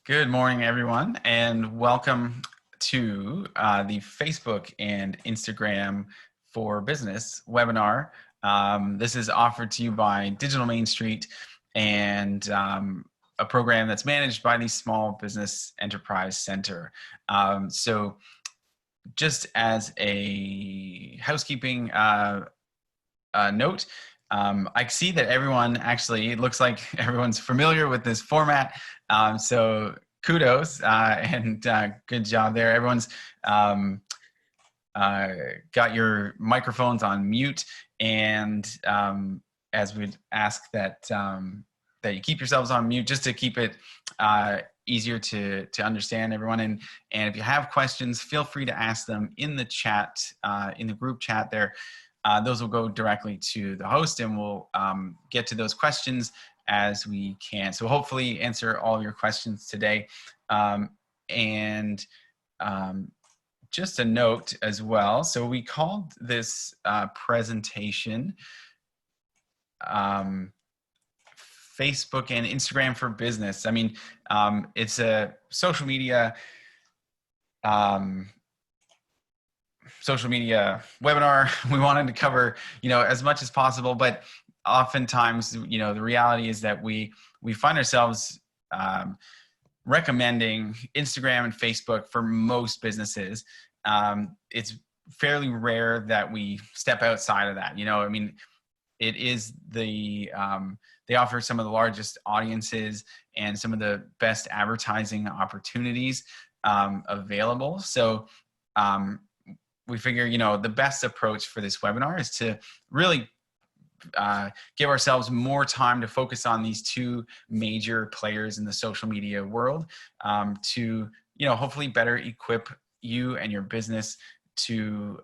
Good morning, everyone, and welcome to the Facebook and Instagram for Business webinar. This is offered to you by Digital Main Street and a program that's managed by the Small Business Enterprise Center. So just as a housekeeping note, I see that everyone actually, it looks like everyone's familiar with this format. So kudos and good job there. Everyone's got your microphones on mute, and as we'd ask that that you keep yourselves on mute just to keep it easier to understand everyone. And if you have questions, feel free to ask them in the chat, in the group chat there. Those will go directly to the host, and we'll get to those questions as we can. So hopefully answer all your questions today. Just a note as well. So we called this presentation Facebook and Instagram for Business. I mean, it's a social media webinar. We wanted to cover, as much as possible, but oftentimes, the reality is that we find ourselves recommending Instagram and Facebook for most businesses. It's fairly rare that we step outside of that. I mean, it is they offer some of the largest audiences and some of the best advertising opportunities available. So we figure, the best approach for this webinar is to really give ourselves more time to focus on these two major players in the social media world to, hopefully better equip you and your business to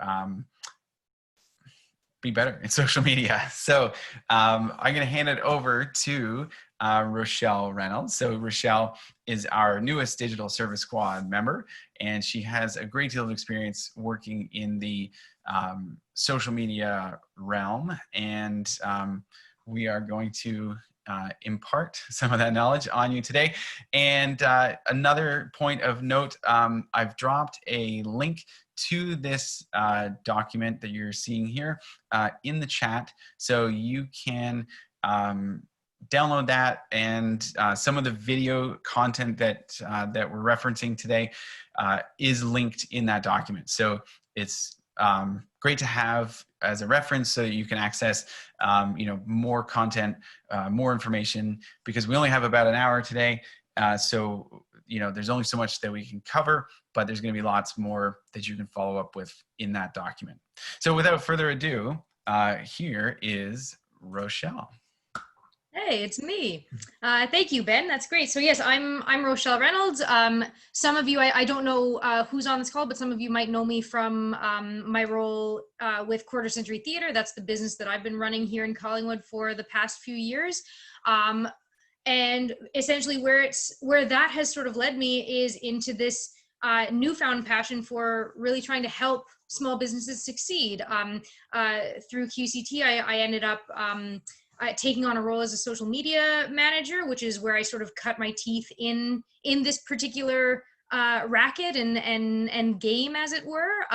be better in social media. So I'm going to hand it over to Rochelle Reynolds. So Rochelle is our newest Digital Service Squad member, and she has a great deal of experience working in the social media realm. And we are going to impart some of that knowledge on you today. And another point of note, I've dropped a link to this document that you're seeing here in the chat, so you can download that, and some of the video content that we're referencing today is linked in that document. So it's great to have as a reference so that you can access more content, more information, because we only have about an hour today. So there's only so much that we can cover, but there's going to be lots more that you can follow up with in that document. So without further ado, here is Rochelle. Hey, it's me. Thank you, Ben. That's great. So yes, I'm Rochelle Reynolds. Some of you, I don't know who's on this call, but some of you might know me from my role with Quarter Century Theater. That's the business that I've been running here in Collingwood for the past few years. And essentially where that has sort of led me is into this newfound passion for really trying to help small businesses succeed. Through QCT, I ended up taking on a role as a social media manager, which is where I sort of cut my teeth in this particular racket and game, as it were.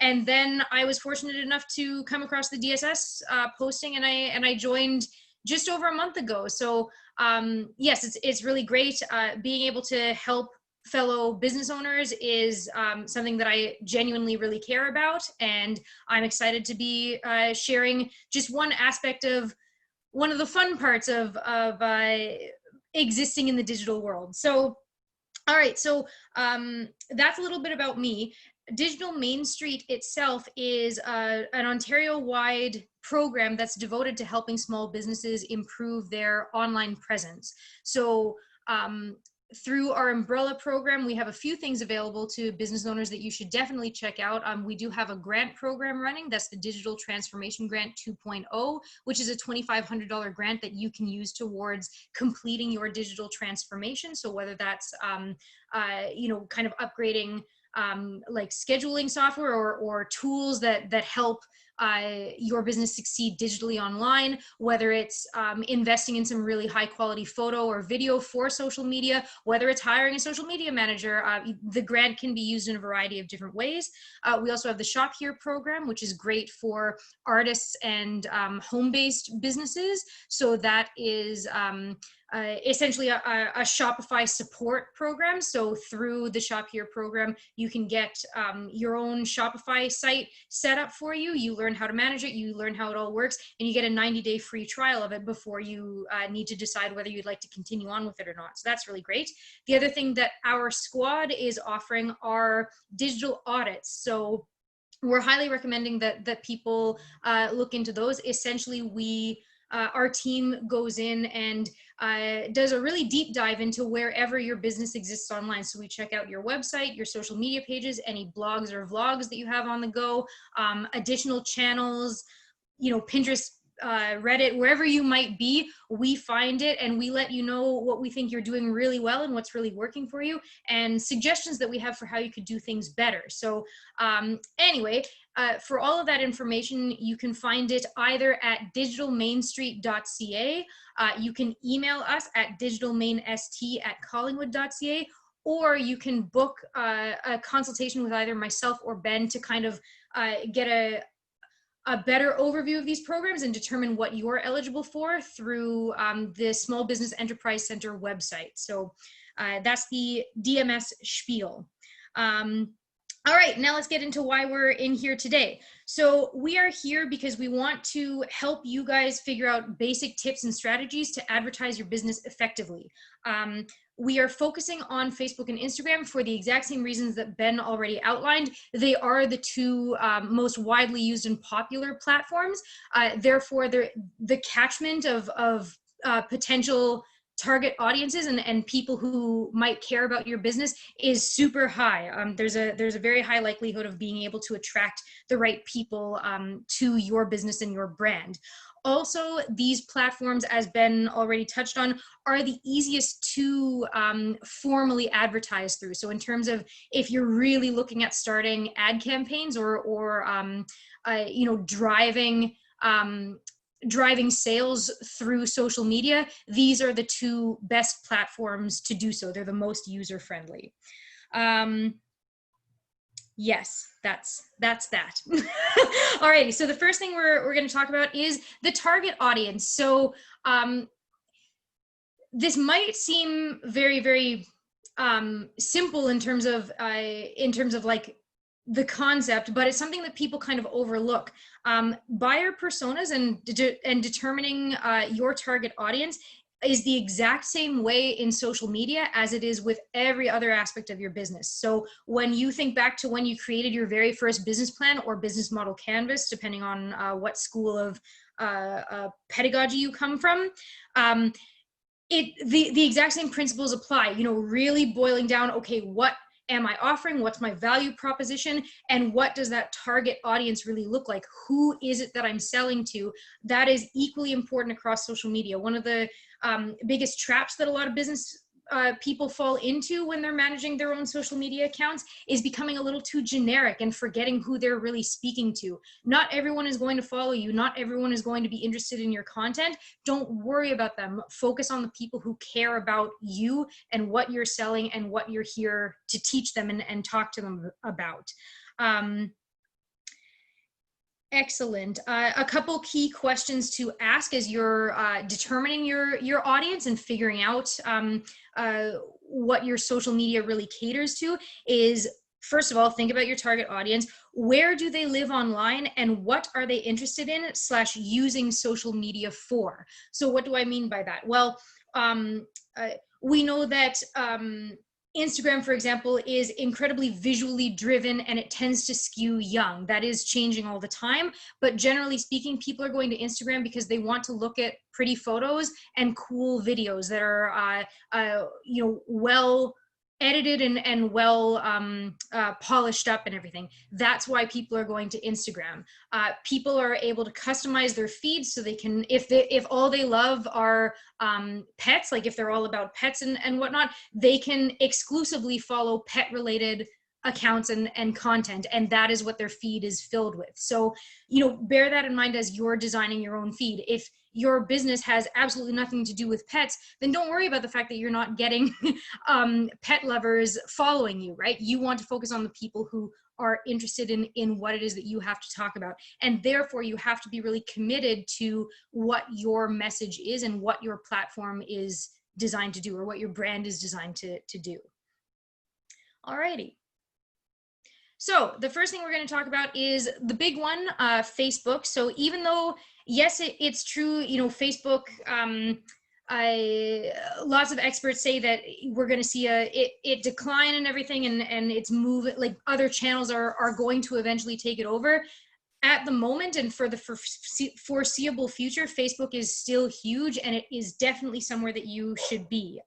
And then I was fortunate enough to come across the DSS posting, and I joined just over a month ago. So yes, it's really great. Being able to help fellow business owners is something that I genuinely really care about, and I'm excited to be sharing just one aspect of one of the fun parts of existing in the digital world. So, all right, so that's a little bit about me. Digital Main Street itself is an Ontario-wide program that's devoted to helping small businesses improve their online presence. So through our umbrella program, we have a few things available to business owners that you should definitely check out. We do have a grant program running. That's the Digital Transformation Grant 2.0, which is a $2,500 grant that you can use towards completing your digital transformation. So whether that's, kind of upgrading like scheduling software or tools that help your business succeed digitally online, whether it's investing in some really high quality photo or video for social media, whether it's hiring a social media manager. The grant can be used in a variety of different ways. We also have the Shop Here program, which is great for artists and home-based businesses. So that is essentially a Shopify support program. So through the Shop Here program, you can get your own Shopify site set up for you. You learn how to manage it, you learn how it all works, and you get a 90-day free trial of it before you need to decide whether you'd like to continue on with it or not. So that's really great. The other thing that our squad is offering are digital audits. So we're highly recommending that people look into those. Essentially, our team goes in and does a really deep dive into wherever your business exists online. So we check out your website, your social media pages, any blogs or vlogs that you have on the go, additional channels, Pinterest, Reddit, wherever you might be, we find it and we let you know what we think you're doing really well and what's really working for you, and suggestions that we have for how you could do things better. So anyway, for all of that information, you can find it either at digitalmainstreet.ca. You can email us at digitalmainst@collingwood.ca, or you can book a consultation with either myself or Ben to kind of get a better overview of these programs and determine what you're eligible for through the Small Business Enterprise Center website. So that's the DMS spiel. All right, now let's get into why we're in here today. So we are here because we want to help you guys figure out basic tips and strategies to advertise your business effectively. We are focusing on Facebook and Instagram for the exact same reasons that Ben already outlined. They are the two most widely used and popular platforms. Therefore, the catchment of potential target audiences and people who might care about your business is super high. There's a very high likelihood of being able to attract the right people to your business and your brand. Also, these platforms, as Ben already touched on, are the easiest to formally advertise through. So in terms of if you're really looking at starting ad campaigns or driving sales through social media, these are the two best platforms to do so. They're the most user-friendly. Yes, that's that. Alrighty, so the first thing we're going to talk about is the target audience. So this might seem very, very simple in terms of like the concept, but it's something that people kind of overlook. Buyer personas and determining your target audience is the exact same way in social media as it is with every other aspect of your business. So when you think back to when you created your very first business plan or business model canvas, depending on what school of pedagogy you come from, the exact same principles apply. Really boiling down, okay, what am I offering? What's my value proposition? And what does that target audience really look like? Who is it that I'm selling to? That is equally important across social media. One of the biggest traps that a lot of business people fall into when they're managing their own social media accounts is becoming a little too generic and forgetting who they're really speaking to. Not everyone is going to follow you. Not everyone is going to be interested in your content. Don't worry about them. Focus on the people who care about you and what you're selling and what you're here to teach them and talk to them about. Excellent. A couple key questions to ask as you're determining your audience and figuring out what your social media really caters to is, first of all, think about your target audience. Where do they live online and what are they interested in / using social media for? So what do I mean by that? Well, we know that Instagram, for example, is incredibly visually driven and it tends to skew young. That is changing all the time. But generally speaking, people are going to Instagram because they want to look at pretty photos and cool videos that are, well edited and well polished up and everything. That's why people are going to Instagram. People are able to customize their feeds so they can, if all they love are pets, like if they're all about pets and whatnot, they can exclusively follow pet related accounts and content, and that is what their feed is filled with. So, bear that in mind as you're designing your own feed. If your business has absolutely nothing to do with pets, then don't worry about the fact that you're not getting pet lovers following you, right? You want to focus on the people who are interested in what it is that you have to talk about. And therefore, you have to be really committed to what your message is and what your platform is designed to do, or what your brand is designed to do. Alrighty. So the first thing we're going to talk about is the big one, Facebook. So even though, yes, it's true, Facebook, lots of experts say that we're going to see it decline and everything, and it's moving, like other channels are going to eventually take it over. At the moment and for the foreseeable future, Facebook is still huge, and it is definitely somewhere that you should be.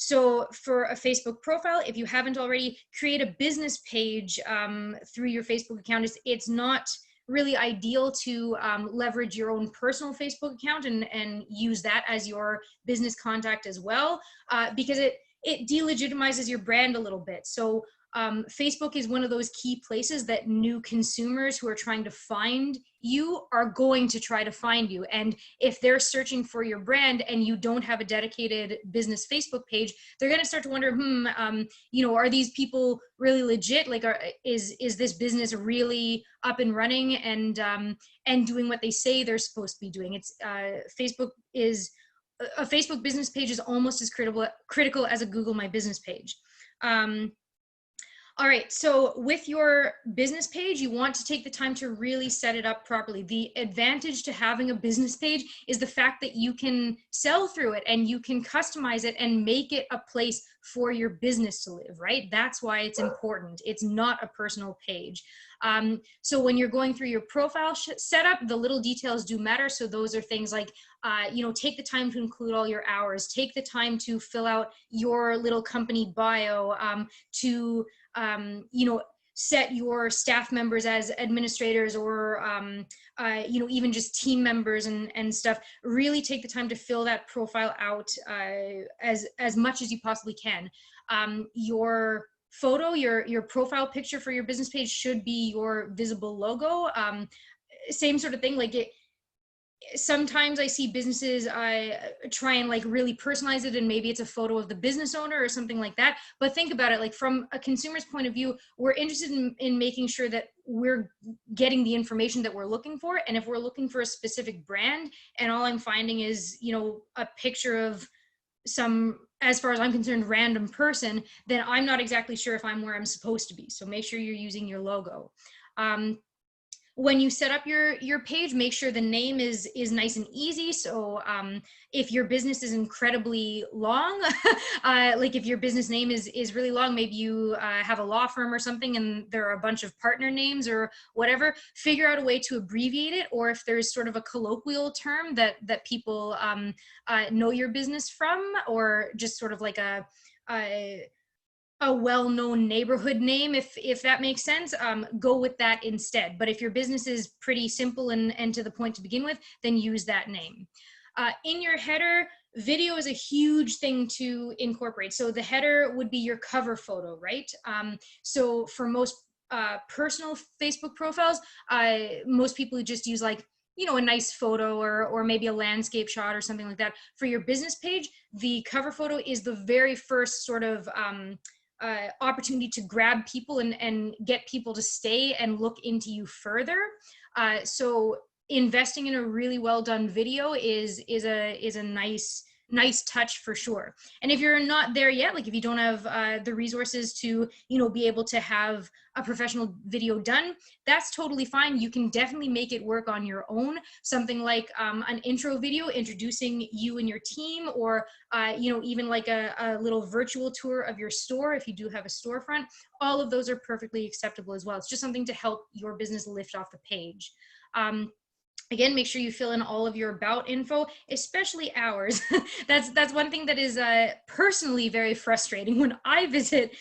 So for a Facebook profile, if you haven't already, create a business page through your Facebook account. It's not really ideal to leverage your own personal Facebook account and use that as your business contact as well, because it delegitimizes your brand a little bit. So Facebook is one of those key places that new consumers who are trying to find you are going to try to find you. And if they're searching for your brand and you don't have a dedicated business Facebook page, they're going to start to wonder, are these people really legit? Like, is this business really up and running and doing what they say they're supposed to be doing? It's Facebook is a Facebook business page is almost as critical as a Google My Business page. All right, so with your business page, you want to take the time to really set it up properly. The advantage to having a business page is the fact that you can sell through it and you can customize it and make it a place for your business to live, right? That's why it's important. It's not a personal page. So when you're going through your profile setup, the little details do matter. So those are things like, take the time to include all your hours, take the time to fill out your little company bio, to set your staff members as administrators or, even just team members and stuff. Really take the time to fill that profile out as much as you possibly can. Your photo, your profile picture for your business page should be your visible logo. Same sort of thing, like sometimes I see businesses try and like really personalize it, and maybe it's a photo of the business owner or something like that. But think about it, like from a consumer's point of view, we're interested in making sure that we're getting the information that we're looking for. And if we're looking for a specific brand and all I'm finding is, a picture of some, as far as I'm concerned, random person, then I'm not exactly sure if I'm where I'm supposed to be. So make sure you're using your logo. When you set up your page, make sure the name is nice and easy. So if your business is incredibly long, like if your business name is really long, maybe you have a law firm or something and there are a bunch of partner names or whatever, figure out a way to abbreviate it. Or if there's sort of a colloquial term that people know your business from, or just sort of like a well-known neighborhood name, if that makes sense, go with that instead. But if your business is pretty simple and to the point to begin with, then use that name. In your header, video is a huge thing to incorporate. So the header would be your cover photo, right? So for most personal Facebook profiles, most people just use like, a nice photo or maybe a landscape shot or something like that. For your business page, the cover photo is the very first sort of opportunity to grab people and get people to stay and look into you further. So investing in a really well done video is a nice touch for sure. And if you're not there yet, like if you don't have the resources to be able to have a professional video done, that's totally fine. You can definitely make it work on your own. Something like an intro video introducing you and your team, or even like a little virtual tour of your store if you do have a storefront. All of those are perfectly acceptable as well. It's just something to help your business lift off the page. Again, make sure you fill in all of your about info, especially hours. That's one thing that is personally very frustrating when I visit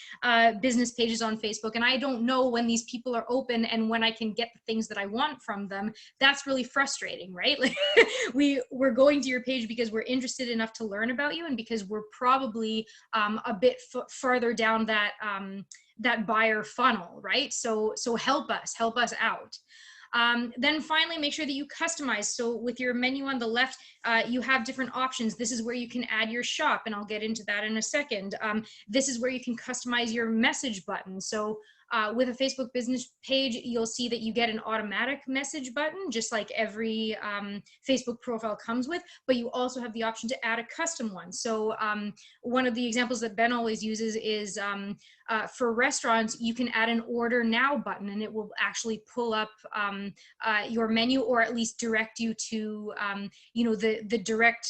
business pages on Facebook and I don't know when these people are open and when I can get the things that I want from them. That's really frustrating, right? Like we're going to your page because we're interested enough to learn about you and because we're probably a bit farther down that buyer funnel, right? So help us out. Then finally, make sure that you customize. So with your menu on the left, you have different options. This is where you can add your shop, and I'll get into that in a second. This is where you can customize your message button. So with a Facebook business page, you'll see that you get an automatic message button, just like every Facebook profile comes with, but you also have the option to add a custom one. So one of the examples that Ben always uses is for restaurants, you can add an order now button, and it will actually pull up your menu, or at least direct you to the direct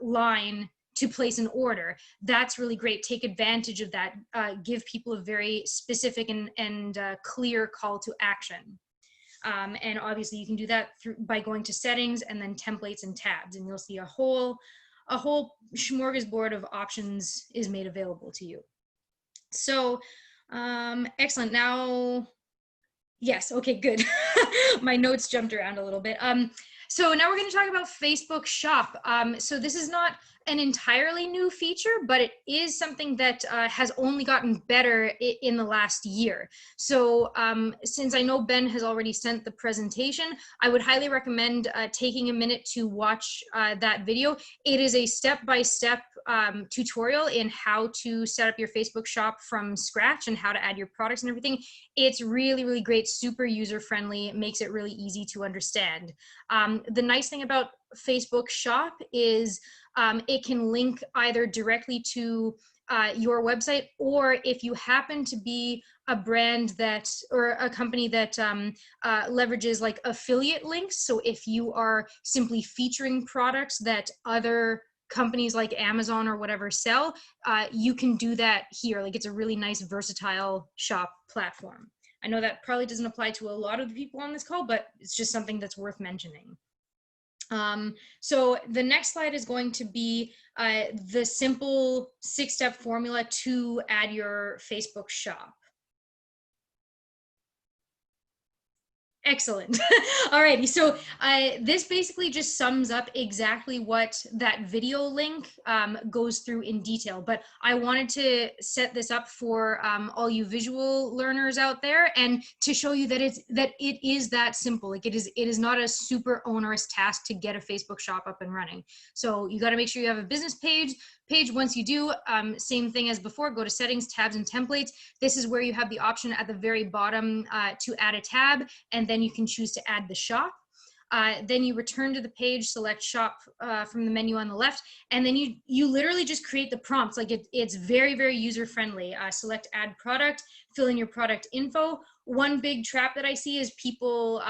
line to place an order. That's really great. Take advantage of that. Give people a very specific and clear call to action. And obviously you can do that by going to settings and then templates and tabs, and you'll see a whole smorgasbord of options is made available to you. So excellent. Now, yes, okay, good. My notes jumped around a little bit. So now we're going to talk about Facebook Shop. So this is not an entirely new feature, but it is something that has only gotten better in the last year. So since I know Ben has already sent the presentation, I would highly recommend taking a minute to watch that video. It is a step-by-step tutorial in how to set up your Facebook shop from scratch and how to add your products and everything. It's really, really great, super user-friendly. It makes it really easy to understand. The nice thing about Facebook Shop is it can link either directly to your website, or if you happen to be a brand that, or a company that leverages like affiliate links. So if you are simply featuring products that other companies like Amazon or whatever sell, you can do that here. Like, it's a really nice versatile shop platform. I know that probably doesn't apply to a lot of the people on this call, but it's just something that's worth mentioning. So the next slide is going to be the simple 6-step formula to add your Facebook shop. Excellent. Alrighty, so this basically just sums up exactly what that video link goes through in detail, but I wanted to set this up for all you visual learners out there, and to show you that it is that simple. Like, it is not a super onerous task to get a Facebook shop up and running. So you got to make sure you have a business page. Once you do, same thing as before, go to settings, tabs, and templates. This is where you have the option at the very bottom to add a tab, and then you can choose to add the shop. Then you return to the page, select shop from the menu on the left, and then you literally just create the prompts. Like, it's very, very user friendly. Select add product, fill in your product info. One big trap that I see is people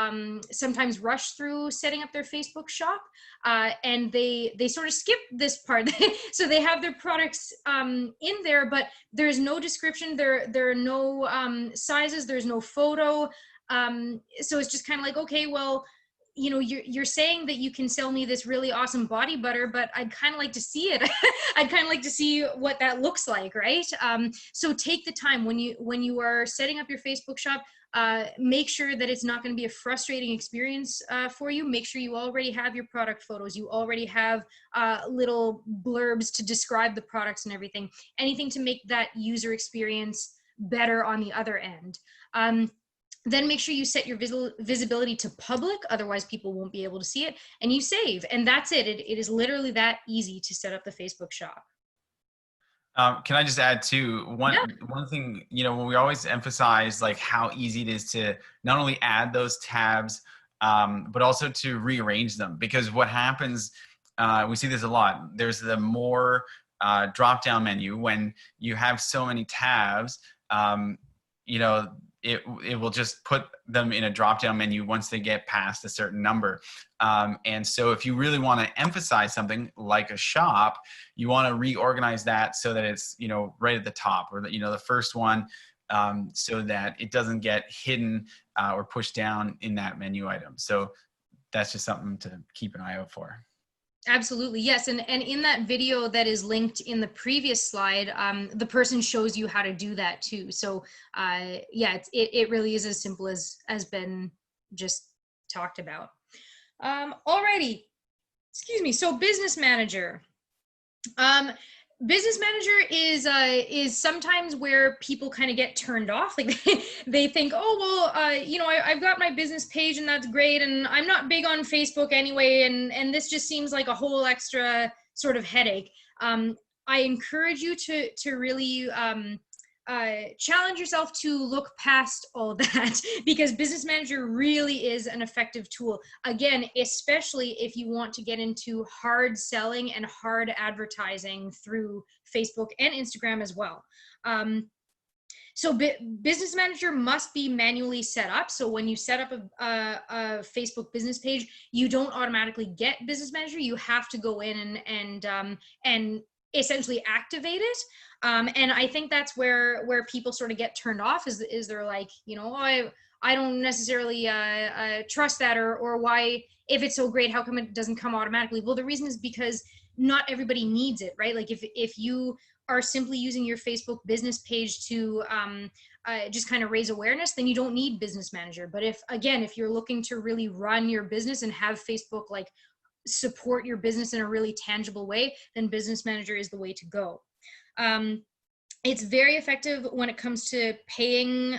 sometimes rush through setting up their Facebook shop, and they sort of skip this part. So they have their products in there, but there's no description, there are no sizes, there's no photo. So it's just kind of like, okay, well, you know, you're saying that you can sell me this really awesome body butter, but I'd kind of like to see it. I'd kind of like to see what that looks like, right? So take the time when you are setting up your Facebook shop. Make sure that it's not going to be a frustrating experience for you. Make sure you already have your product photos. You already have little blurbs to describe the products and everything. Anything to make that user experience better on the other end. Then make sure you set your visibility to public, otherwise people won't be able to see it, and you save, and that's it. It is literally that easy to set up the Facebook shop. Can I just add too, one thing, you know, when we always emphasize like how easy it is to not only add those tabs, but also to rearrange them, because what happens, we see this a lot. There's the more drop-down menu when you have so many tabs, you know, it will just put them in a drop-down menu once they get past a certain number. And so if you really want to emphasize something like a shop, you want to reorganize that so that it's, you know, right at the top, or you know, the first one, so that it doesn't get hidden or pushed down in that menu item. So that's just something to keep an eye out for. Absolutely, yes. And in that video that is linked in the previous slide, the person shows you how to do that too. So yeah, it really is as simple as Ben just talked about. Alrighty, excuse me. So business manager. business manager is sometimes where people kind of get turned off. Like they think, oh well, I've got my business page and that's great, and I'm not big on Facebook anyway, and this just seems like a whole extra sort of headache. I encourage you to really challenge yourself to look past all that because business manager really is an effective tool, again, especially if you want to get into hard selling and hard advertising through Facebook and Instagram as well. So business manager must be manually set up. So when you set up a Facebook business page, you don't automatically get business manager. You have to go in and essentially activate it. And I think that's where people sort of get turned off is they're like, I don't necessarily trust that, or why, if it's so great, how come it doesn't come automatically? Well, the reason is because not everybody needs it, right? Like if you are simply using your Facebook business page to just kind of raise awareness, then you don't need business manager. But if you're looking to really run your business and have Facebook like support your business in a really tangible way, then business manager is the way to go. It's very effective when it comes to paying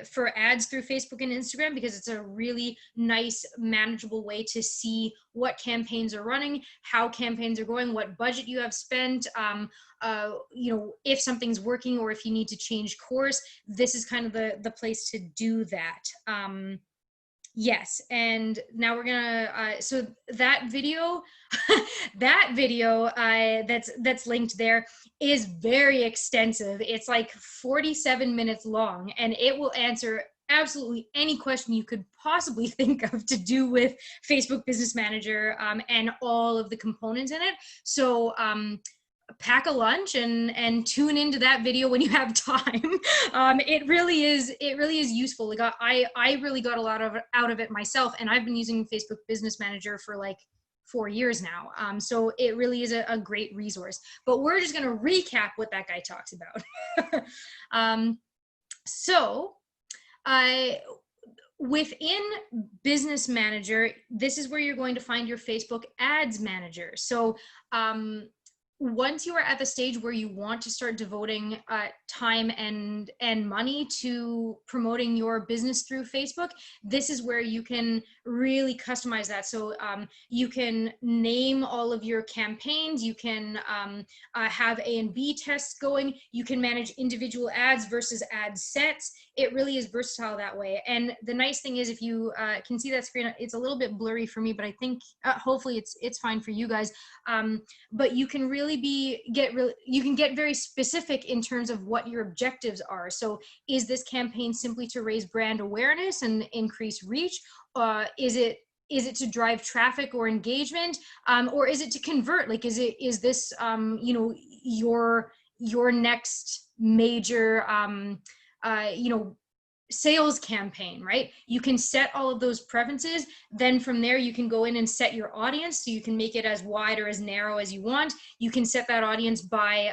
for ads through Facebook and Instagram, because it's a really nice, manageable way to see what campaigns are running, how campaigns are going, what budget you have spent, if something's working or if you need to change course. This is kind of the place to do that. Yes, and now we're gonna so that video that's linked there is very extensive. It's like 47 minutes long, and it will answer absolutely any question you could possibly think of to do with Facebook Business Manager and all of the components in it. So pack a lunch and tune into that video when you have time. It really is useful. Like I really got a lot out of it myself, and I've been using Facebook Business Manager for like 4 years now. So it really is a great resource. But we're just going to recap what that guy talks about. Within Business Manager, this is where you're going to find your Facebook Ads Manager. So once you are at the stage where you want to start devoting time and money to promoting your business through Facebook, this is where you can really customize that. So you can name all of your campaigns, you can have A and B tests going, you can manage individual ads versus ad sets. It really is versatile that way. And the nice thing is, if you can see that screen, it's a little bit blurry for me, but I think hopefully it's fine for you guys. But you can really you can get very specific in terms of what your objectives are. So is this campaign simply to raise brand awareness and increase reach? Is it to drive traffic or engagement? Or is it to convert? Like, is this your next major sales campaign, right? You can set all of those preferences. Then from there, you can go in and set your audience. So you can make it as wide or as narrow as you want. You can set that audience by,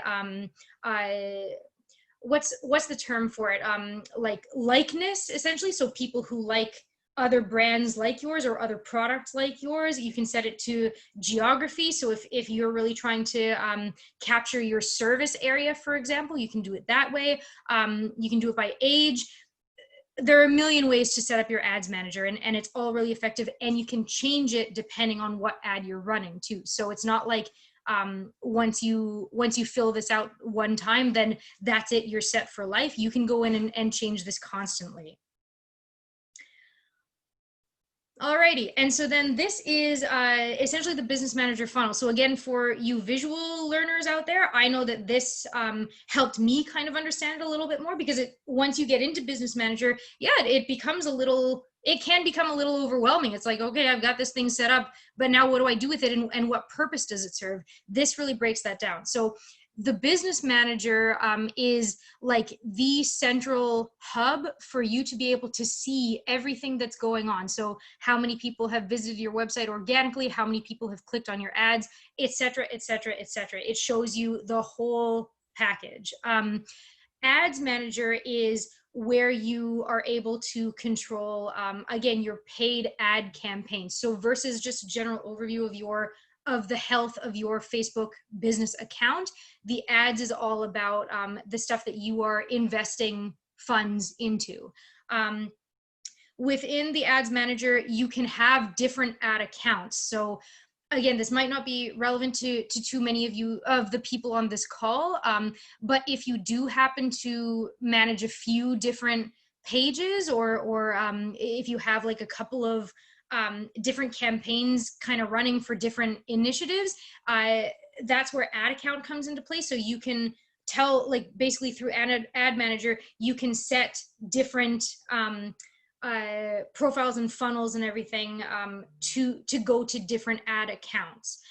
what's the term for it? Like likeness, essentially. So people who like other brands like yours or other products like yours. You can set it to geography. So if you're really trying to capture your service area, for example, you can do it that way. You can do it by age. There are a million ways to set up your ads manager, and it's all really effective, and you can change it depending on what ad you're running too. So it's not like once you fill this out one time, then that's it, you're set for life. You can go in and change this constantly. Alrighty, and so then this is essentially the business manager funnel. So again, for you visual learners out there, I know that this helped me kind of understand it a little bit more, because once you get into business manager, it can become a little overwhelming. It's like, okay, I've got this thing set up, but now what do I do with it, and what purpose does it serve? This really breaks that down. So the business manager is like the central hub for you to be able to see everything that's going on. So how many people have visited your website organically, how many people have clicked on your ads, etc., etc., etc. It shows you the whole package. Ads manager is where you are able to control, again, your paid ad campaigns. So versus just a general overview of your of the health of your Facebook business account. The ads is all about the stuff that you are investing funds into. Within the ads manager, you can have different ad accounts. So again, this might not be relevant to too many of you, of the people on this call, but if you do happen to manage a few different pages, or if you have like a couple of different campaigns kind of running for different initiatives, that's where ad account comes into play. So you can tell, like, basically through ad manager, you can set different profiles and funnels and everything to go to different ad accounts.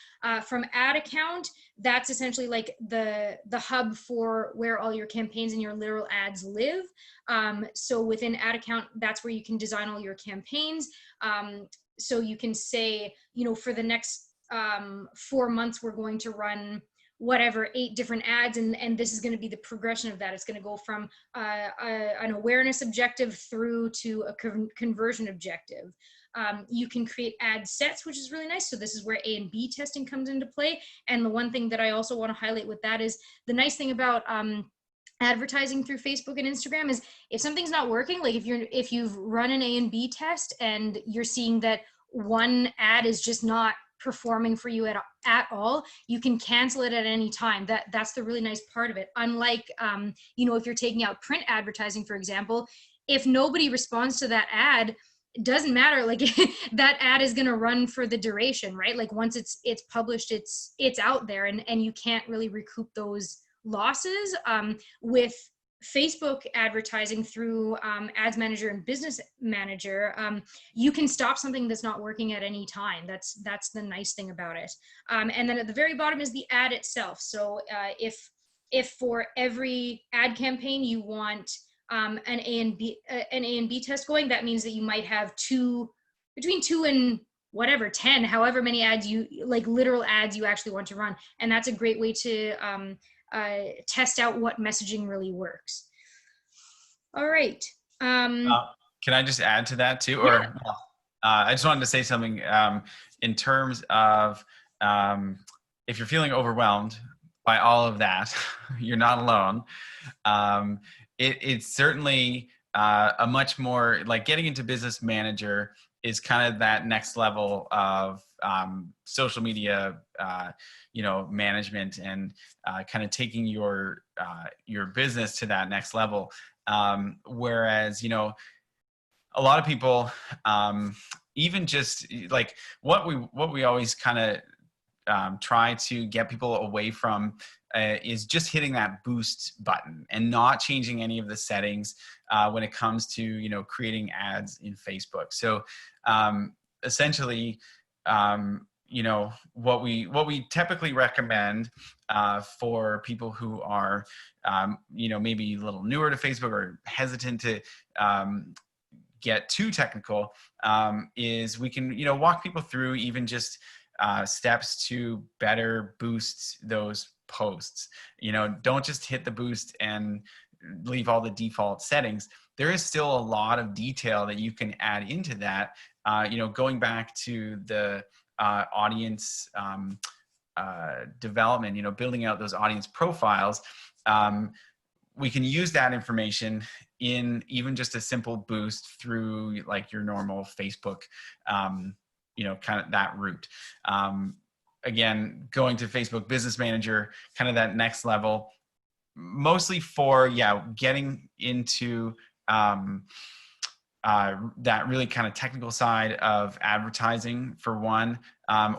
From ad account, that's essentially like the hub for where all your campaigns and your literal ads live. So within ad account, that's where you can design all your campaigns. So you can say, you know, for the next 4 months, we're going to run whatever 8 different ads, and this is going to be the progression of that. It's going to go from an awareness objective through to a conversion objective. You can create ad sets, which is really nice. So this is where A and B testing comes into play. And the one thing that I also want to highlight with that is the nice thing about advertising through Facebook and Instagram is if something's not working, like if you've run an A and B test and you're seeing that one ad is just not performing for you at all, you can cancel it at any time. That's the really nice part of it. Unlike you know, if you're taking out print advertising, for example, if nobody responds to that ad, it doesn't matter, like that ad is going to run for the duration, right? Like once it's published, it's out there, and you can't really recoup those losses. With Facebook advertising through Ads Manager and Business Manager, you can stop something that's not working at any time. That's the nice thing about it. And then at the very bottom is the ad itself. So if for every ad campaign you want an A and B test going, that means that you might have between 2 and whatever 10, however many ads you like, literal ads you actually want to run, and that's a great way to test out what messaging really works. All right. Can I just add to that too? Yeah. Or I just wanted to say something in terms of if you're feeling overwhelmed by all of that, you're not alone. It's certainly a much more, like, getting into Business Manager is kind of that next level of social media, you know, management, and kind of taking your business to that next level. Whereas, you know, a lot of people, even just like what we always kind of try to get people away from is just hitting that boost button and not changing any of the settings when it comes to, you know, creating ads in Facebook. So essentially, you know, what we typically recommend for people who are, you know, maybe a little newer to Facebook or hesitant to get too technical, is we can, you know, walk people through even just steps to better boost those posts. You know, don't just hit the boost and leave all the default settings. There is still a lot of detail that you can add into that. You know, going back to the audience development, you know, building out those audience profiles, we can use that information in even just a simple boost through like your normal Facebook, you know, kind of that route. Again, going to Facebook Business Manager, kind of that next level, mostly for, yeah, getting into that really kind of technical side of advertising, for one,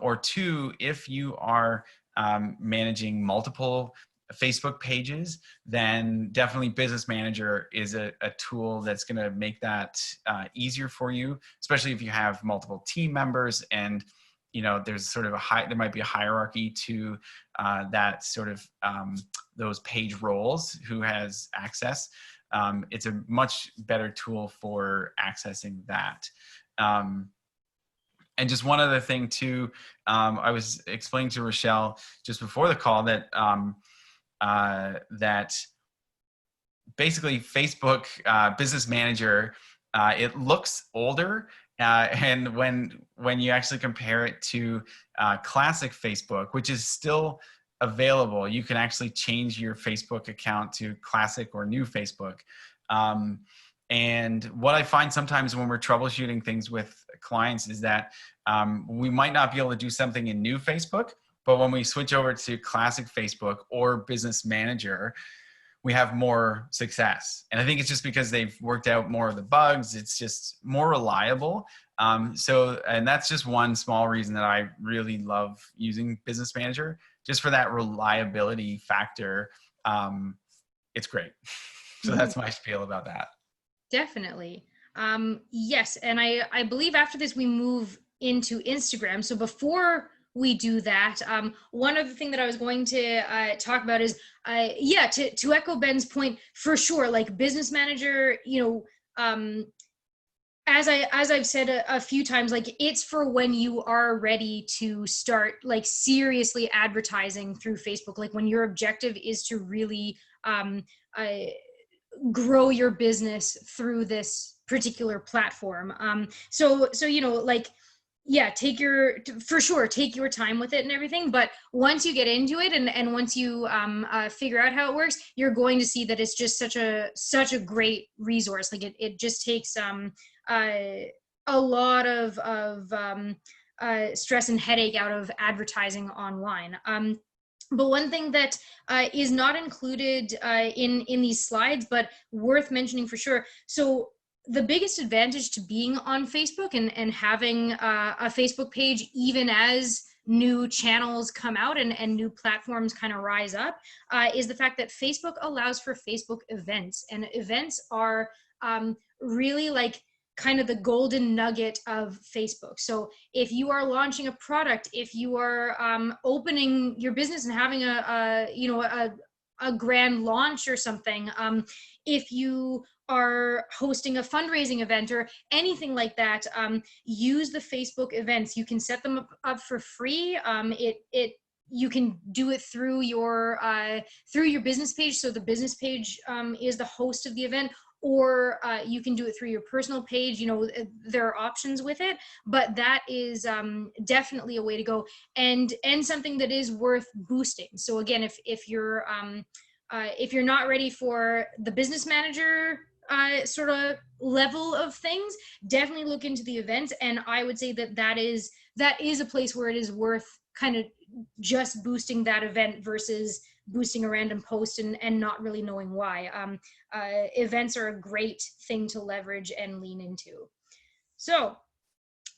or two, if you are managing multiple Facebook pages, then definitely Business Manager is a tool that's going to make that easier for you, especially if you have multiple team members and, you know, there's sort of there might be a hierarchy to that sort of those page roles, who has access. It's a much better tool for accessing that. And just one other thing too, I was explaining to Rochelle just before the call that that basically Facebook Business Manager, it looks older And when you actually compare it to classic Facebook, which is still available, you can actually change your Facebook account to classic or new Facebook. And what I find sometimes when we're troubleshooting things with clients is that we might not be able to do something in new Facebook, but when we switch over to classic Facebook or Business Manager, we have more success. And I think it's just because they've worked out more of the bugs. It's just more reliable. And that's just one small reason that I really love using Business Manager, just for that reliability factor. It's great. So that's my spiel about that. Definitely. Yes. And I believe after this, we move into Instagram. So before we do that, one other thing that I was going to talk about is, to echo Ben's point, for sure, like Business Manager, as I've said a few times, like it's for when you are ready to start like seriously advertising through Facebook, like when your objective is to really grow your business through this particular platform. So take your time with it and everything. But once you get into it and once you figure out how it works, you're going to see that it's just such a great resource. Like it just takes a lot of stress and headache out of advertising online. But one thing that is not included in these slides, but worth mentioning for sure. So the biggest advantage to being on Facebook and having a Facebook page, even as new channels come out and new platforms kind of rise up, is the fact that Facebook allows for Facebook events. And events are really like kind of the golden nugget of Facebook. So if you are launching a product, if you are opening your business and having a grand launch or something, if you are hosting a fundraising event or anything like that, use the Facebook events. You can set them up for free. You can do it through your business page. So the business page is the host of the event, or you can do it through your personal page. There are options with it, but that is definitely a way to go, and something that is worth boosting. So again, if you're not ready for the Business Manager sort of level of things, definitely look into the events. And I would say that is a place where it is worth kind of just boosting that event versus boosting a random post and not really knowing why. Events are a great thing to leverage and lean into. So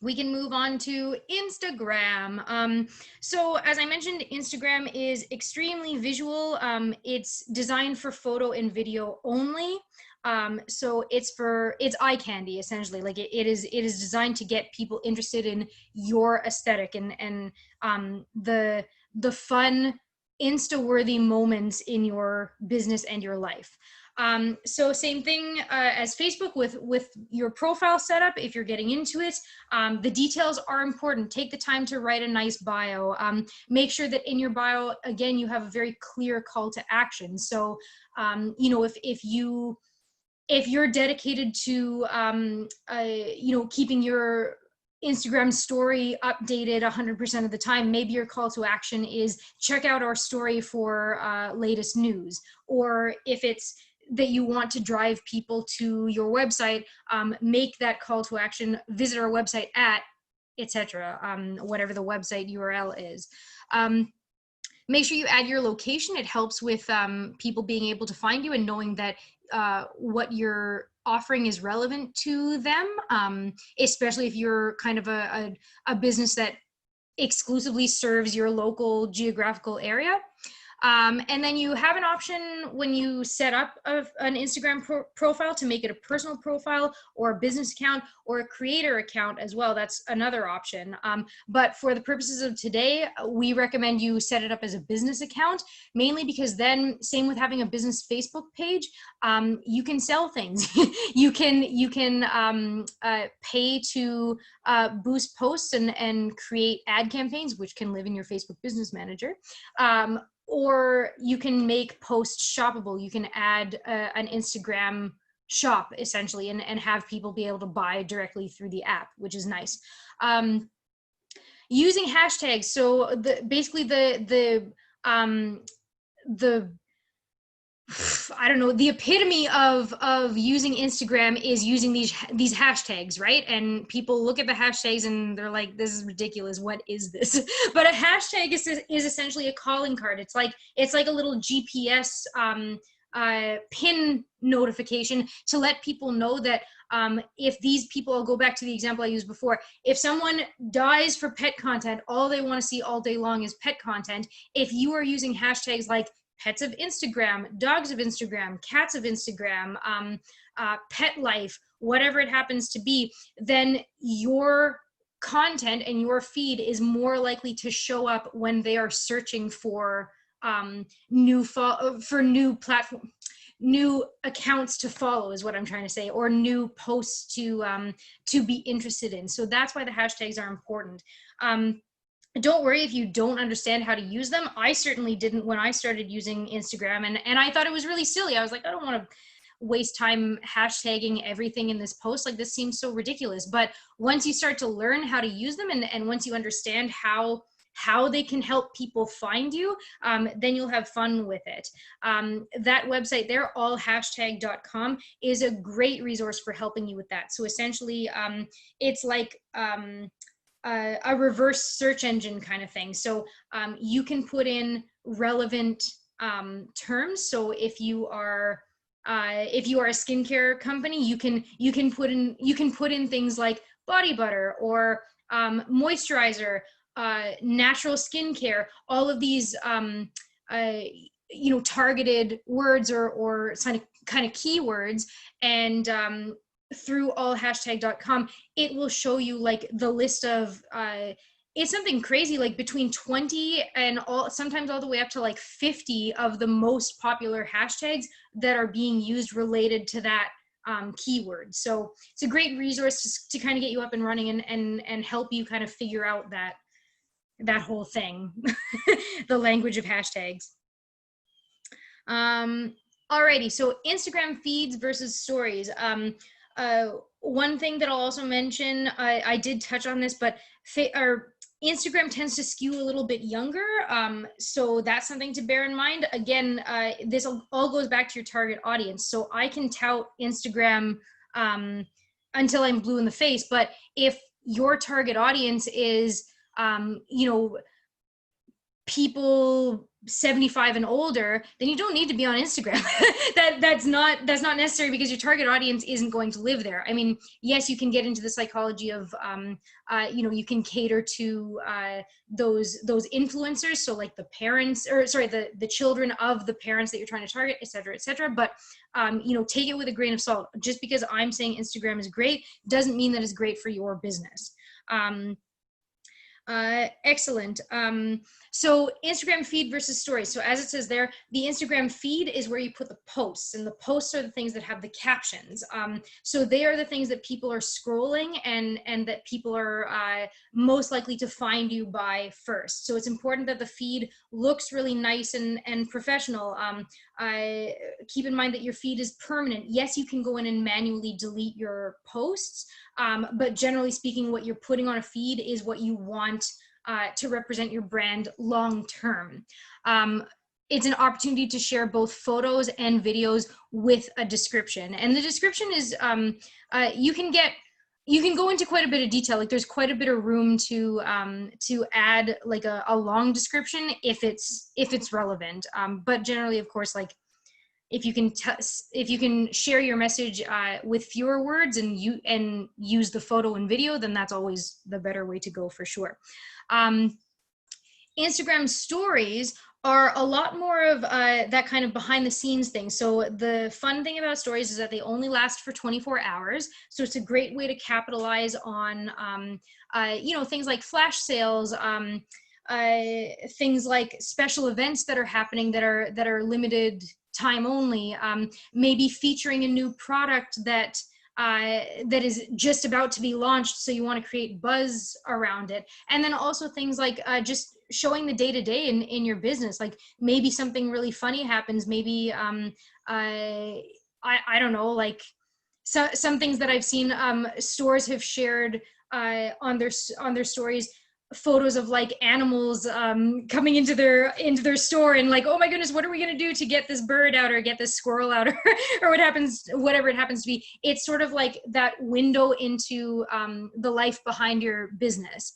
we can move on to Instagram. So as I mentioned, Instagram is extremely visual. It's designed for photo and video only. So it's eye candy, essentially. Like it is designed to get people interested in your aesthetic and the fun, Insta-worthy moments in your business and your life. So same thing as Facebook with your profile setup. If you're getting into it, the details are important. Take the time to write a nice bio. Make sure that in your bio, again, you have a very clear call to action. So, if you're dedicated to, keeping your Instagram story updated 100% of the time, maybe your call to action is check out our story for latest news. Or if it's that you want to drive people to your website, make that call to action, visit our website at, etc., whatever the website URL is. Make sure you add your location. It helps with people being able to find you and knowing that what you're offering is relevant to them, especially if you're kind of a business that exclusively serves your local geographical area. And then you have an option when you set up an Instagram profile to make it a personal profile or a business account or a creator account as well. That's another option. But for the purposes of today, we recommend you set it up as a business account, mainly because then, same with having a business Facebook page, you can sell things. you can pay to boost posts and create ad campaigns, which can live in your Facebook Business Manager. Or you can make posts shoppable. You can add an Instagram shop essentially, and have people be able to buy directly through the app, which is nice. Using hashtags. So basically the I don't know, the epitome of using Instagram is using these hashtags, right? And people look at the hashtags and they're like, this is ridiculous. What is this? But a hashtag is essentially a calling card. It's like a little GPS pin notification to let people know that if these people, I'll go back to the example I used before, if someone dies for pet content, all they want to see all day long is pet content. If you are using hashtags like pets of Instagram, dogs of Instagram, cats of Instagram, pet life, whatever it happens to be, then your content and your feed is more likely to show up when they are searching for new platform, new accounts to follow, is what I'm trying to say, or new posts to be interested in. So that's why the hashtags are important. Don't worry if you don't understand how to use them. I certainly didn't when I started using Instagram, and I thought it was really silly. I was like, I don't want to waste time hashtagging everything in this post. Like, this seems so ridiculous. But once you start to learn how to use them, and once you understand how they can help people find you, then you'll have fun with it. That website there, allhashtag.com, is a great resource for helping you with that. So essentially, it's like a reverse search engine kind of thing. So you can put in relevant terms. So if you are a skincare company, you can put in things like body butter or moisturizer, natural skincare, all of these targeted words or kind of keywords, and through allhashtag.com, it will show you like the list of it's something crazy, like between 20 and sometimes all the way up to like 50 of the most popular hashtags that are being used related to that keyword. So it's a great resource to kind of get you up and running and help you kind of figure out that whole thing, the language of hashtags. Alrighty, so Instagram feeds versus stories. One thing that I'll also mention, I did touch on this, but Instagram tends to skew a little bit younger, so that's something to bear in mind. Again, this all goes back to your target audience. So I can tout Instagram until I'm blue in the face, but if your target audience is people 75 and older, then you don't need to be on Instagram. That's not necessary, because your target audience isn't going to live there. I mean, yes, you can get into the psychology of you can cater to those influencers, so like the parents, or sorry, the children of the parents that you're trying to target, et cetera, but take it with a grain of salt. Just because I'm saying Instagram is great doesn't mean that it's great for your business. Excellent. So Instagram feed versus stories. So as it says there, the Instagram feed is where you put the posts, and the posts are the things that have the captions. So they are the things that people are scrolling and that people are most likely to find you by first. So it's important that the feed looks really nice and professional. Keep in mind that your feed is permanent. Yes, you can go in and manually delete your posts, but generally speaking, what you're putting on a feed is what you want to represent your brand long term. It's an opportunity to share both photos and videos with a description, and the description is you can go into quite a bit of detail. Like, there's quite a bit of room to add like a long description if it's relevant. But generally, of course, like, if you can share your message with fewer words and use the photo and video, then that's always the better way to go, for sure. Instagram stories are a lot more of that kind of behind the scenes thing. So the fun thing about stories is that they only last for 24 hours. So it's a great way to capitalize on things like flash sales, things like special events that are happening that are limited time only, maybe featuring a new product that is just about to be launched, so you want to create buzz around it. And then also things like just showing the day-to-day in your business. Like, maybe something really funny happens, maybe I don't know, like some things that I've seen, stores have shared on their stories, photos of like animals coming into their store, and like, oh my goodness, what are we going to do to get this bird out or get this squirrel out, or whatever it happens to be. It's sort of like that window into the life behind your business.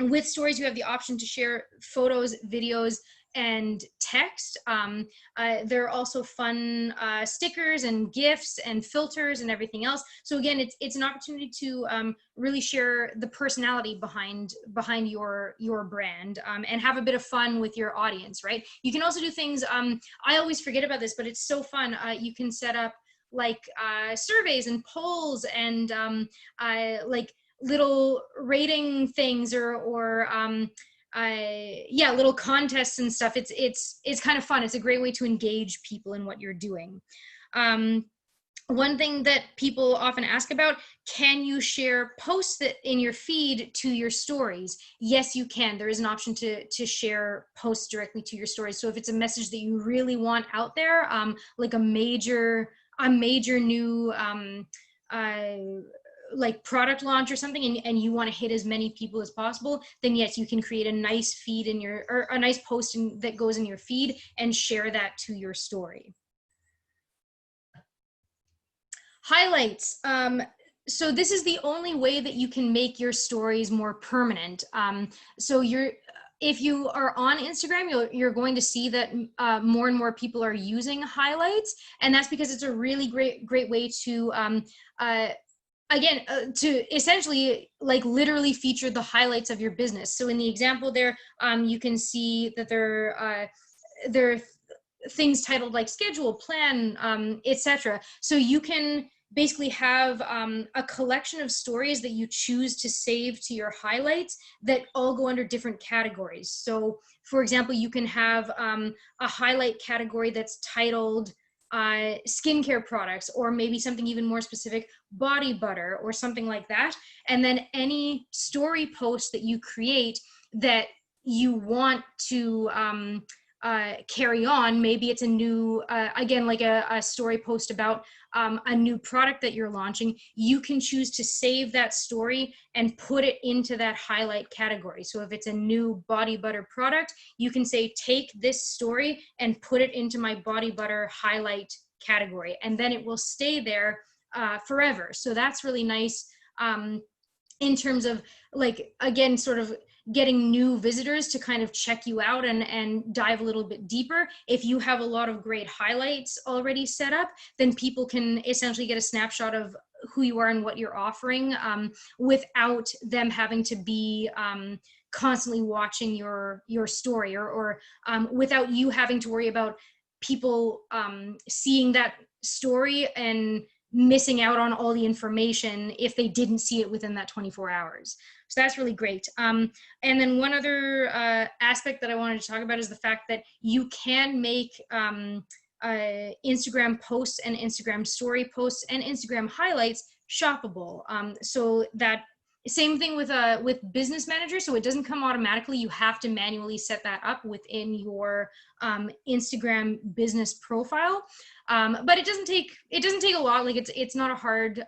With stories, you have the option to share photos, videos, and text. There are also fun stickers and GIFs and filters and everything else. So again, it's an opportunity to really share the personality behind your brand, and have a bit of fun with your audience, right? You can also do things, I always forget about this, but it's so fun. You can set up like surveys and polls and like little rating things, or yeah, little contests and stuff. It's kind of fun. It's a great way to engage people in what you're doing. One thing that people often ask about, can you share posts that in your feed to your stories? Yes, you can. There is an option to share posts directly to your stories. So if it's a message that you really want out there, like a major new like product launch or something, and you want to hit as many people as possible, then yes, you can create a nice feed or a nice post that goes in your feed and share that to your story. Highlights. So this is the only way that you can make your stories more permanent. So if you are on Instagram, you're going to see that more and more people are using highlights, and that's because it's a really great way to again, to essentially like literally feature the highlights of your business. So in the example there, you can see that there are things titled like schedule, plan, etc. So you can basically have a collection of stories that you choose to save to your highlights that all go under different categories. So for example, you can have a highlight category that's titled skincare products, or maybe something even more specific, body butter or something like that. And then any story post that you create that you want to carry on, maybe it's a new, again, like a story post about a new product that you're launching, you can choose to save that story and put it into that highlight category. So if it's a new body butter product, you can say, take this story and put it into my body butter highlight category, and then it will stay there forever. So that's really nice in terms of, like, again, sort of getting new visitors to kind of check you out and dive a little bit deeper. If you have a lot of great highlights already set up, then people can essentially get a snapshot of who you are and what you're offering without them having to be constantly watching your story, or without you having to worry about people seeing that story and missing out on all the information if they didn't see it within that 24 hours. So that's really great. And then one other aspect that I wanted to talk about is the fact that you can make Instagram posts and Instagram story posts and Instagram highlights shoppable. So that same thing with Business Manager. So it doesn't come automatically. You have to manually set that up within your Instagram business profile. But it doesn't take a lot. Like it's not a hard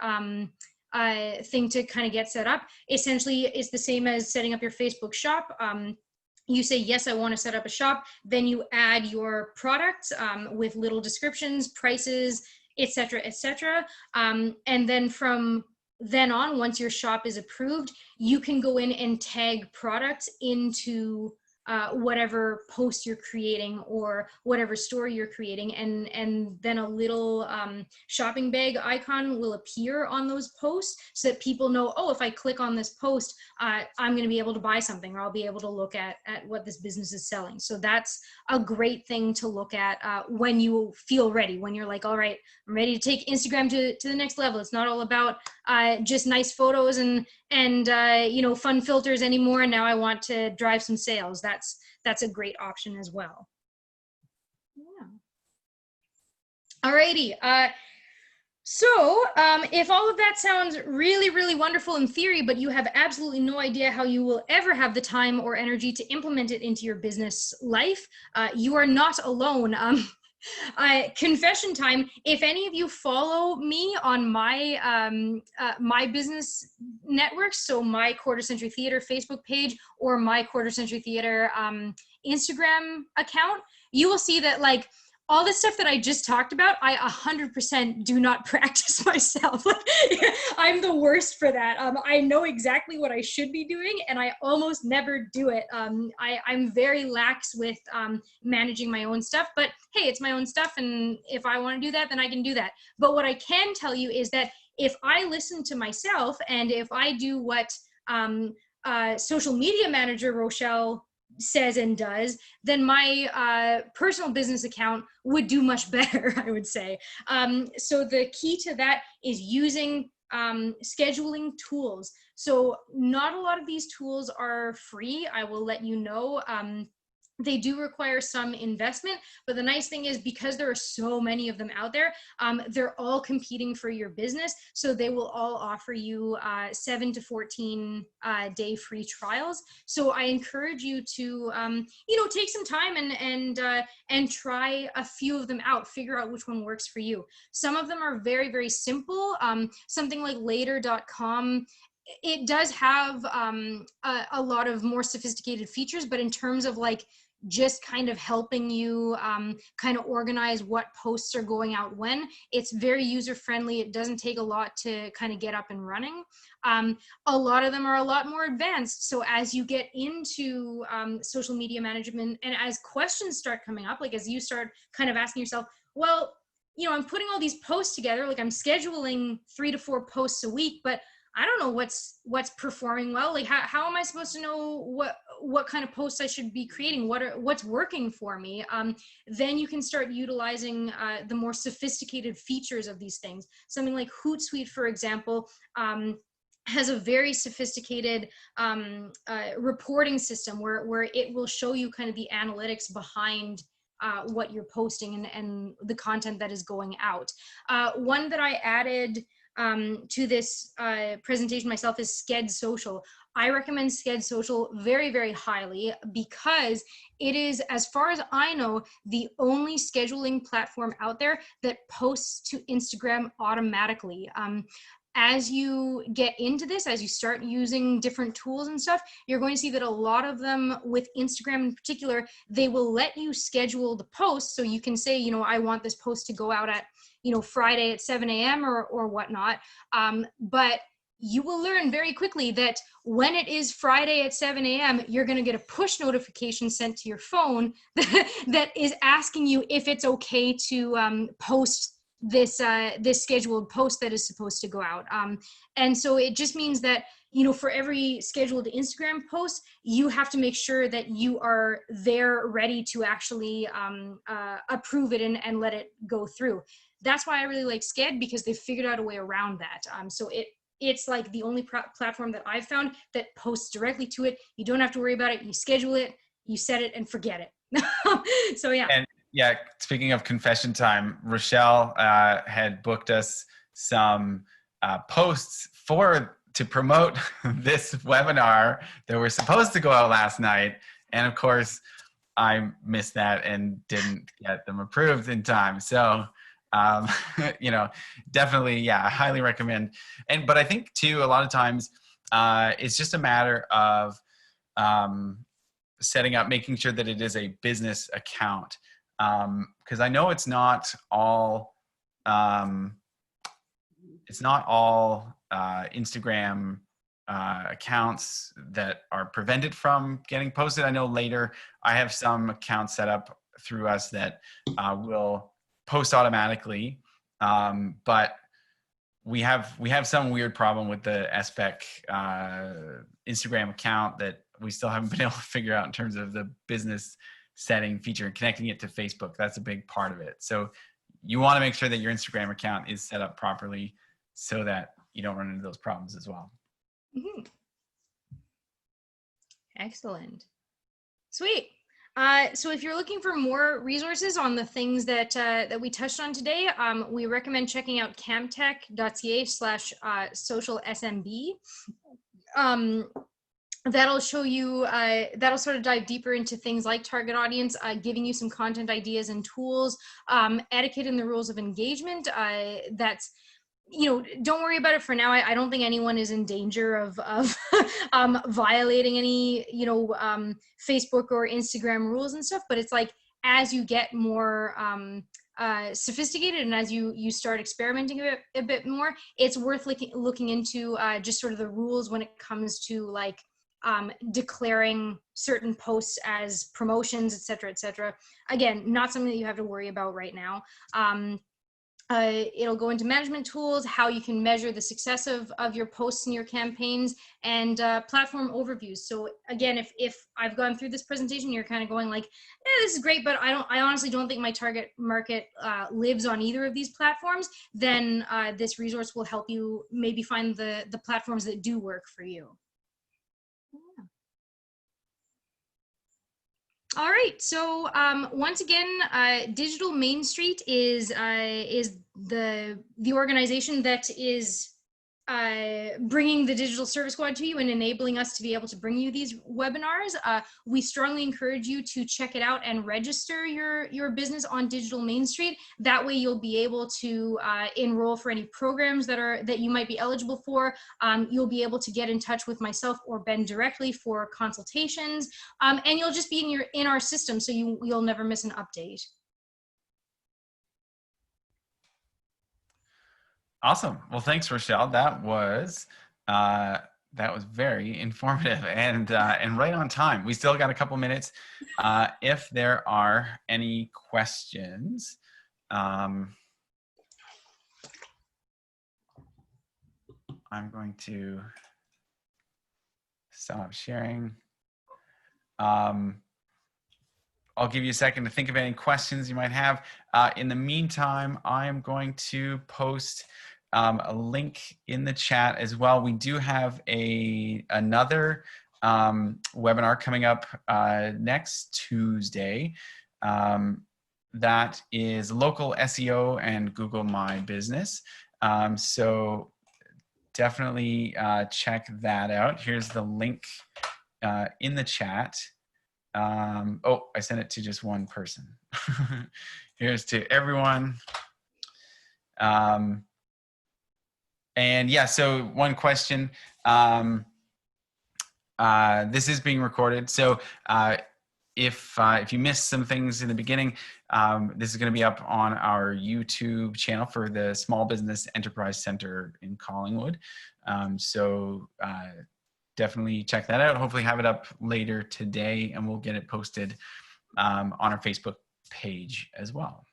thing to kind of get set up. Essentially, it's the same as setting up your Facebook shop. You say, yes, I want to set up a shop. Then you add your products with little descriptions, prices, etc., etc. And then from then on, once your shop is approved, you can go in and tag products into whatever post you're creating or whatever story you're creating, and then a little shopping bag icon will appear on those posts so that people know, oh, if I click on this post, I'm going to be able to buy something, or I'll be able to look at what this business is selling. So that's a great thing to look at when you feel ready, when you're like, all right, I'm ready to take Instagram to the next level. It's not all about just nice photos and you know, fun filters anymore. And now I want to drive some sales. That's a great option as well. Yeah. Alrighty. So if all of that sounds really, really wonderful in theory, but you have absolutely no idea how you will ever have the time or energy to implement it into your business life, you are not alone. Confession time. If any of you follow me on my my business networks, so my Quarter Century Theater Facebook page or my Quarter Century Theater Instagram account, you will see that like all the stuff that I just talked about, I 100% do not practice myself. I'm the worst for that. I know exactly what I should be doing, and I almost never do it. I'm very lax with managing my own stuff, but hey, it's my own stuff, and if I want to do that, then I can do that. But what I can tell you is that if I listen to myself, and if I do what social media manager Rochelle says and does, then my personal business account would do much better, I would say. So the key to that is using scheduling tools. So not a lot of these tools are free, I will let you know. They do require some investment, but the nice thing is because there are so many of them out there, they're all competing for your business. So they will all offer you 7 to 14 day free trials. So I encourage you to, take some time and try a few of them out, figure out which one works for you. Some of them are very, very simple. Something like later.com, it does have a lot of more sophisticated features, but in terms of like just kind of helping you kind of organize what posts are going out when, it's very user friendly. It doesn't take a lot to kind of get up and running. A lot of them are a lot more advanced. So as you get into social media management, and as questions start coming up, like as you start kind of asking yourself, well, I'm putting all these posts together, like I'm scheduling 3 to 4 posts a week, but I don't know what's performing well. Like how am I supposed to know what kind of posts I should be creating? What's working for me? Then you can start utilizing the more sophisticated features of these things. Something like Hootsuite, for example, has a very sophisticated reporting system where it will show you kind of the analytics behind what you're posting and the content that is going out. One that I added to this presentation myself is Sked Social. I recommend Sked Social very, very highly because it is, as far as I know, the only scheduling platform out there that posts to Instagram automatically. As you get into this, as you start using different tools and stuff, you're going to see that a lot of them, with Instagram in particular, they will let you schedule the post. So you can say, I want this post to go out at, Friday at 7 a.m. or whatnot. But you will learn very quickly that when it is Friday at 7 a.m., you're going to get a push notification sent to your phone that is asking you if it's okay to post this scheduled post that is supposed to go out. And so it just means that, for every scheduled Instagram post, you have to make sure that you are there ready to actually approve it and let it go through. That's why I really like Sked, because they've figured out a way around that. So it's like the only platform that I've found that posts directly to it. You don't have to worry about it. You schedule it, you set it, and forget it. So yeah. And yeah, speaking of confession time, Rochelle had booked us some posts to promote this webinar that were supposed to go out last night. And of course, I missed that and didn't get them approved in time. So, definitely, yeah, I highly recommend. But I think too, a lot of times it's just a matter of setting up, making sure that it is a business account. Because I know it's not all Instagram accounts that are prevented from getting posted. I know later I have some accounts set up through us that will post automatically, but we have some weird problem with the SPEC Instagram account that we still haven't been able to figure out in terms of the business setting feature and connecting it to Facebook. That's a big part of it. So you want to make sure that your Instagram account is set up properly so that you don't run into those problems as well. Mm-hmm. Excellent. Sweet. So if you're looking for more resources on the things that we touched on today, we recommend checking out camptech.ca/social SMB. that'll show you, that'll sort of dive deeper into things like target audience, giving you some content ideas and tools, etiquette and the rules of engagement. That's, don't worry about it for now. I don't think anyone is in danger of violating any, Facebook or Instagram rules and stuff. But it's like, as you get more sophisticated and as you start experimenting a bit more, it's worth looking into just sort of the rules when it comes to like declaring certain posts as promotions, et cetera, et cetera. Again, not something that you have to worry about right now. It'll go into management tools, how you can measure the success of your posts and your campaigns, and platform overviews. So again, if I've gone through this presentation, you're kind of going like, this is great, but I honestly don't think my target market lives on either of these platforms, then this resource will help you maybe find the platforms that do work for you. All right. So once again, Digital Main Street is the organization that is bringing the Digital Service Squad to you and enabling us to be able to bring you these webinars. We strongly encourage you to check it out and register your business on Digital Main Street. That way you'll be able to enroll for any programs that you might be eligible for. You'll be able to get in touch with myself or Ben directly for consultations, and you'll just be in our system, so you'll never miss an update. Awesome. Well, thanks, Rochelle. That was very informative and right on time. We still got a couple minutes. If there are any questions, I'm going to stop sharing. I'll give you a second to think of any questions you might have. In the meantime, I'm going to post a link in the chat as well. We do have another webinar coming up next Tuesday. That is local SEO and Google My Business. So definitely check that out. Here's the link in the chat. Oh, I sent it to just one person. Here's to everyone. And yeah, so one question. This is being recorded. So if you missed some things in the beginning, this is going to be up on our YouTube channel for the Small Business Enterprise Center in Collingwood. So definitely check that out. Hopefully have it up later today, and we'll get it posted on our Facebook page as well.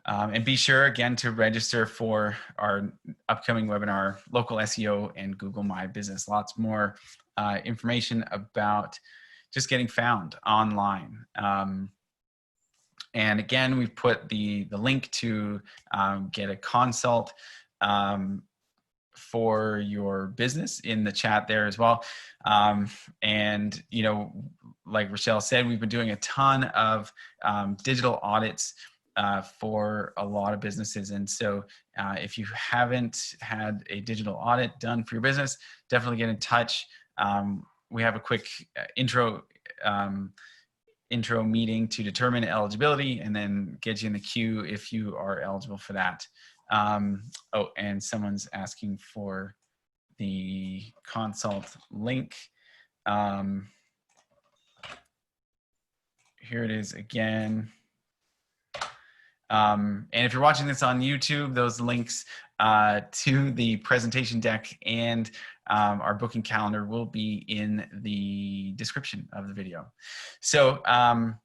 And be sure again to register for our upcoming webinar, Local SEO and Google My Business. Lots more information about just getting found online. And again, we've put the link to get a consult for your business in the chat there as well. And, you know, like Rochelle said, we've been doing a ton of digital audits for a lot of businesses. And so if you haven't had a digital audit done for your business, definitely get in touch. We have a quick intro meeting to determine eligibility and then get you in the queue if you are eligible for that. Oh, and someone's asking for the consult link. Here it is again. And if you're watching this on YouTube, those links to the presentation deck and our booking calendar will be in the description of the video. So I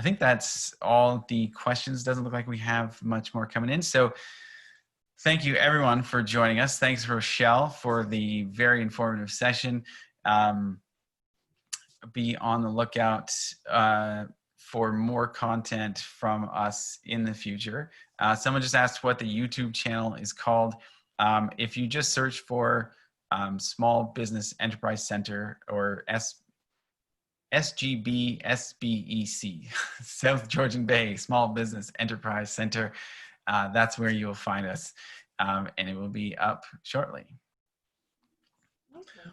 think that's all the questions. Doesn't look like we have much more coming in. So thank you everyone for joining us. Thanks Rochelle for the very informative session. Be on the lookout for more content from us in the future. Someone just asked what the YouTube channel is called. If you just search for Small Business Enterprise Center or SGB SBEC, South Georgian Bay Small Business Enterprise Center, that's where you'll find us, and it will be up shortly. Okay.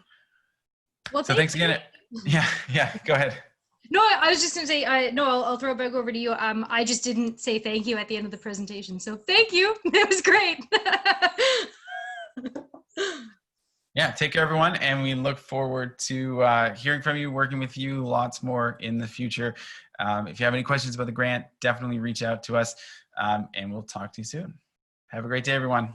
Well, So thanks again. Yeah, go ahead. No, I was just going to say, no, I'll throw it back over to you. I just didn't say thank you at the end of the presentation. So thank you. It was great. Yeah, take care, everyone. And we look forward to hearing from you, working with you lots more in the future. If you have any questions about the grant, definitely reach out to us, and we'll talk to you soon. Have a great day, everyone.